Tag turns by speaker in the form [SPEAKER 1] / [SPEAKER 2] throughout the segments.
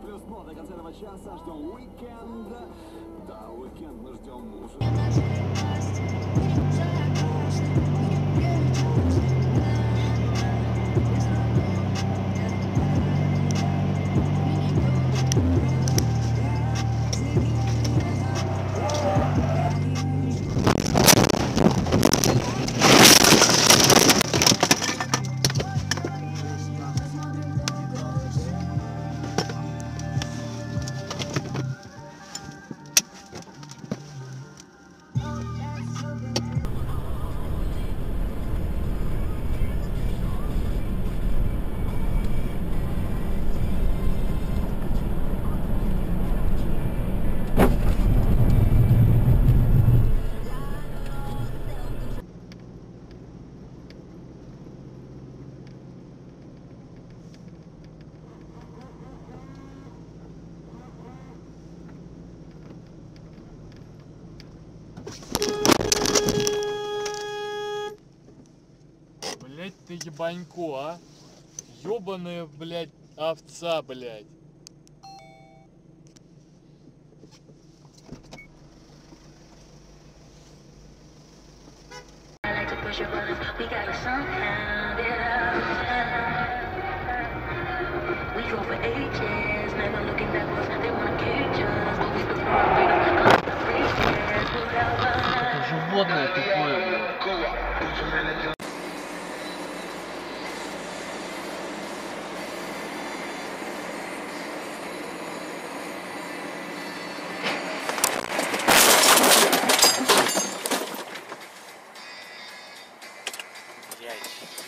[SPEAKER 1] Плюс до конца этого часа ждем уикенд. Да, уикенд мы ждем уже.
[SPEAKER 2] Блять ты ебанько, а? Ёбаная, блять, овца, блять. Животное тупое, блядь.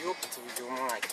[SPEAKER 3] Ёб твою мать.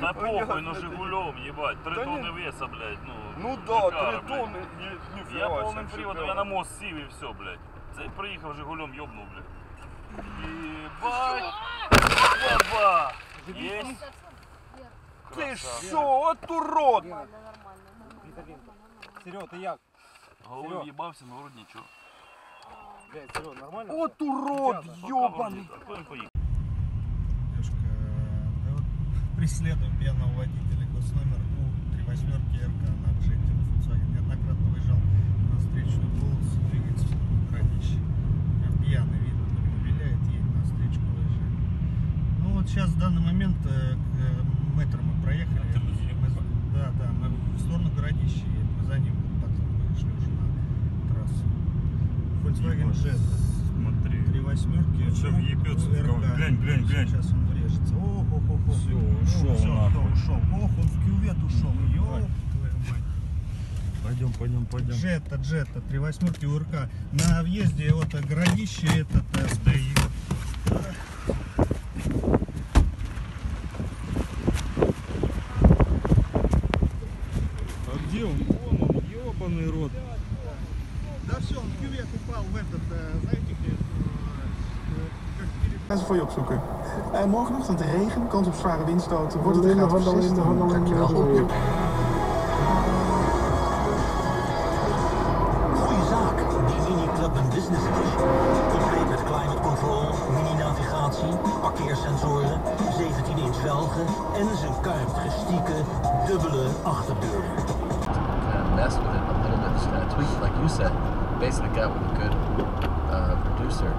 [SPEAKER 2] Да похуй, ну Жигулем, ебать, 3 тонны веса, блядь,
[SPEAKER 4] ну да,
[SPEAKER 2] шикарно,
[SPEAKER 4] 3 тонны,
[SPEAKER 2] я полным приводом, я на мост сів и все, блядь. Це приїхав Жигулем, ёбнул, блядь. Ебать! Баба! Есть?
[SPEAKER 4] Ты шо, от урод!
[SPEAKER 5] Серега, ты як?
[SPEAKER 2] Головой ебался, но вроде ничего.
[SPEAKER 5] Блядь, Серега, нормально?
[SPEAKER 4] От урод, ёбаный!
[SPEAKER 6] Преследуем пьяного водителя, госномер У38 РК на обжите на Volkswagen. Неоднократно выезжал на встречную полосу, двигается в сторону Городища. сейчас в данный момент метро мы проехали. Да, мы в сторону городища едем. Мы за ним потом вышли уже на трассу. Volkswagen Jetta.
[SPEAKER 2] Смотри.
[SPEAKER 6] 3 восьмерки.
[SPEAKER 2] Сейчас въебется. Глянь.
[SPEAKER 6] Сейчас он врежется. Ох.
[SPEAKER 2] Все, ушел нахуй.
[SPEAKER 6] Ушел. Ох, он в кювет ушел. Ёб твою мать.
[SPEAKER 2] Пойдем.
[SPEAKER 6] Джетта, 3 восьмерки УРК. На въезде вот городище этот стоит.
[SPEAKER 2] А где он? Вон он, ебаный рот.
[SPEAKER 6] Да все, он в кювет упал в этот, знаете, где...
[SPEAKER 7] Ga ze voor je opzoeken. Morgenochtend regen, kans op zware windstoten. Wordt het een graad of 16, dan ga ik je wel opnemen.
[SPEAKER 8] Goeie zaak, die mini-club en business edition. Compleet met climate control, mini-navigatie, parkeersensoren, 17-inch velgen en zijn karakteristieke dubbele achterdeuren.
[SPEAKER 9] Mess with it a little bit, just kind of tweak it, like you said. Basically got with a good producer.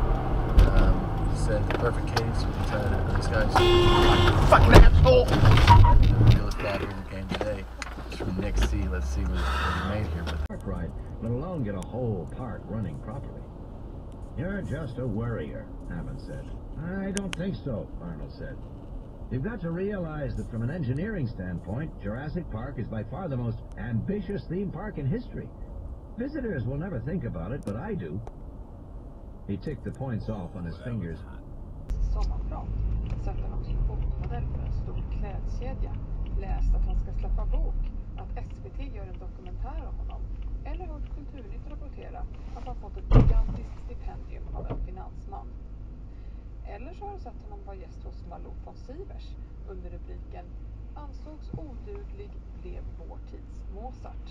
[SPEAKER 9] He said the perfect case with these guys. Fucking asshole! The realest guy here in the game today is from Nick C. Let's see what he made here.
[SPEAKER 10] Park ride, let alone get a whole park running properly. You're just a worrier, Hammond said. I don't think so, Arnold said. You've got to realize that from an engineering standpoint, Jurassic Park is by far the most ambitious theme park in history. Visitors will never think about it, but I do. He ticked the points off on his fingers.
[SPEAKER 11] Sommarprat sätter han som fotomodell för en stor klädkedja. Läst att han ska släppa bok, att SVT gör en dokumentär om honom. Eller hört Kulturnytt rapportera att han fått ett gigantiskt stipendium av en finansman. Eller så har du sett honom vara gäst hos Malou von Sivers under rubriken "Ansågs oduglig, blev vår tids Mozart".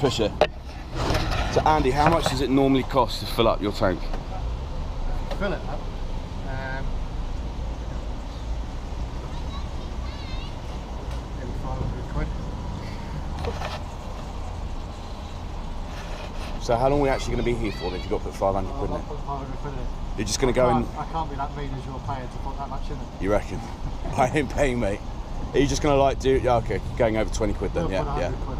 [SPEAKER 4] Push it. So Andy, how much does it normally cost to fill up your tank?
[SPEAKER 5] Fill it up. Maybe 500 quid.
[SPEAKER 4] So how long are we actually going to be here for then if you've got to put 500 quid in it?
[SPEAKER 5] 500 quid in it.
[SPEAKER 4] You're just going to go in...
[SPEAKER 5] I can't be that mean as you're paying to put that much in it.
[SPEAKER 4] You reckon? I ain't paying, mate. Are you just going to like do... Yeah, okay, going over 20 quid then,
[SPEAKER 5] We'll
[SPEAKER 4] yeah.
[SPEAKER 5] put 100 quid